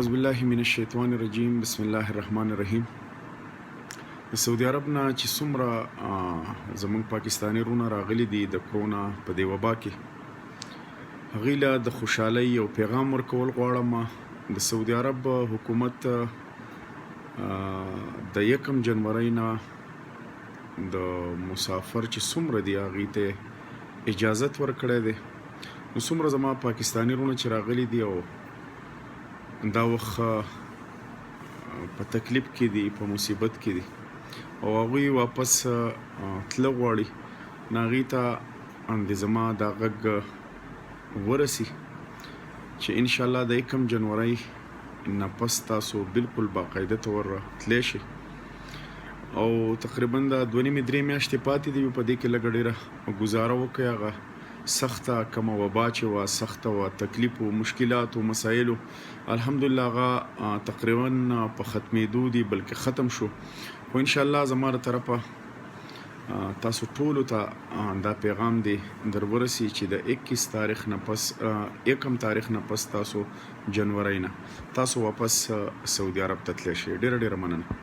اعوذ بالله من الشیطان الرجیم بسم الله الرحمن الرحیم. د سعودي عرب نه چې څومره زمونږ پاکستاني رونه راغلي دي د کرونا په دې وبا کې، هغوی له د خوشحالۍ یو پیغام ورکول غواړم. د سعودي عرب حکومت د 1 جنورۍ نه د مسافر چې څومره دي هغوی ته اجازت ورکړی دی. نو څومره زما پاکستاني رونه چې راغلي دي او دا وخت په تکلیف کې دي، په مصیبت کې دي او هغوی واپس تله غواړي، نو هغوی ته د زما دا غږ ورسي چې انشاءالله د 1 جنورۍ نه پس تاسو بالکل باقاعده طور تلی شئ او تقریبا د 2.5-3 میاشتې پاتې دي. په دې کې لږه ډېره ګزاره وکړئ. هغه سخته کومه وبا چې وه، سخته وه، تکلیف و مشکلات و مسایلو، الحمدلله هغه تقریبا په ختمېدو دي، بلکې ختم شو. خو انشاءالله زما له طرفه تاسو ټولو ته دا پیغام دی در ورسي چې د 21 تاریخ نه پس 1 تاریخ نه پس تاسو جنورۍ نه تاسو واپس سعودي عرب ته تلی شئ. ډېره ډېره مننه.